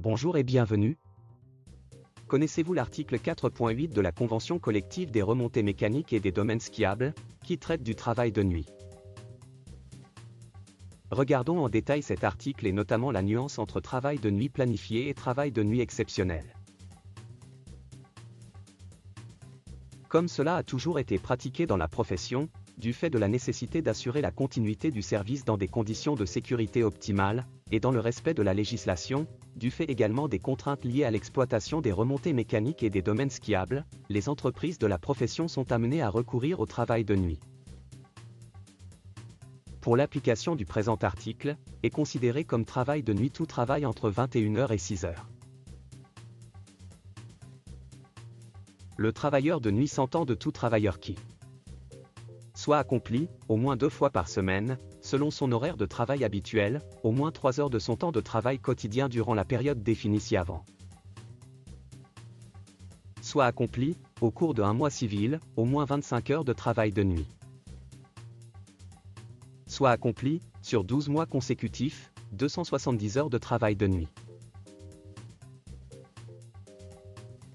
Bonjour et bienvenue. Connaissez-vous l'article 4.8 de la Convention collective des remontées mécaniques et des domaines skiables, qui traite du travail de nuit? Regardons en détail cet article et notamment la nuance entre travail de nuit planifié et travail de nuit exceptionnel. Comme cela a toujours été pratiqué dans la profession, du fait de la nécessité d'assurer la continuité du service dans des conditions de sécurité optimales, et dans le respect de la législation, du fait également des contraintes liées à l'exploitation des remontées mécaniques et des domaines skiables, les entreprises de la profession sont amenées à recourir au travail de nuit. Pour l'application du présent article, est considéré comme travail de nuit tout travail entre 21h et 6h. Le travailleur de nuit s'entend de tout travailleur qui soit accompli, au moins 2 fois par semaine, selon son horaire de travail habituel, au moins 3 heures de son temps de travail quotidien durant la période définie ci-avant. Soit accompli, au cours de 1 mois civil, au moins 25 heures de travail de nuit. Soit accompli, sur 12 mois consécutifs, 270 heures de travail de nuit.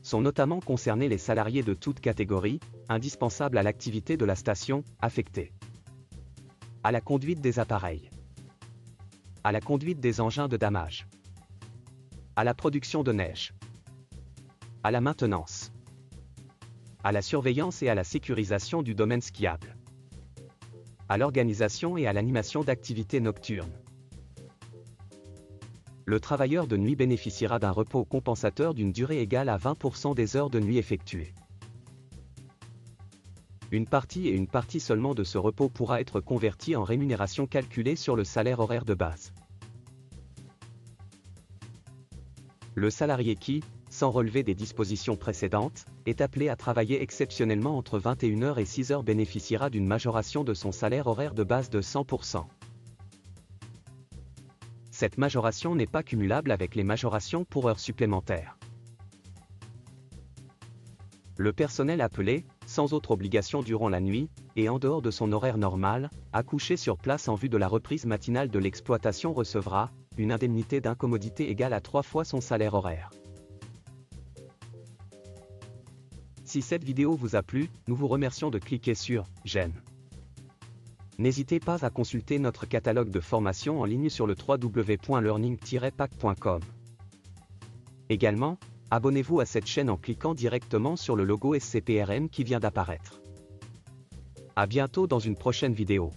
Sont notamment concernés les salariés de toute catégorie, indispensables à l'activité de la station, affectés à la conduite des appareils, à la conduite des engins de damage, à la production de neige, à la maintenance, à la surveillance et à la sécurisation du domaine skiable, à l'organisation et à l'animation d'activités nocturnes. Le travailleur de nuit bénéficiera d'un repos compensateur d'une durée égale à 20% des heures de nuit effectuées. Une partie seulement de ce repos pourra être convertie en rémunération calculée sur le salaire horaire de base. Le salarié qui, sans relever des dispositions précédentes, est appelé à travailler exceptionnellement entre 21h et 6h bénéficiera d'une majoration de son salaire horaire de base de 100%. Cette majoration n'est pas cumulable avec les majorations pour heures supplémentaires. Le personnel appelé, sans autre obligation durant la nuit, et en dehors de son horaire normal, à coucher sur place en vue de la reprise matinale de l'exploitation recevra une indemnité d'incommodité égale à 3 fois son salaire horaire. Si cette vidéo vous a plu, nous vous remercions de cliquer sur « J'aime ». N'hésitez pas à consulter notre catalogue de formations en ligne sur le www.learning-pack.com. Également, abonnez-vous à cette chaîne en cliquant directement sur le logo SCPRM qui vient d'apparaître. À bientôt dans une prochaine vidéo.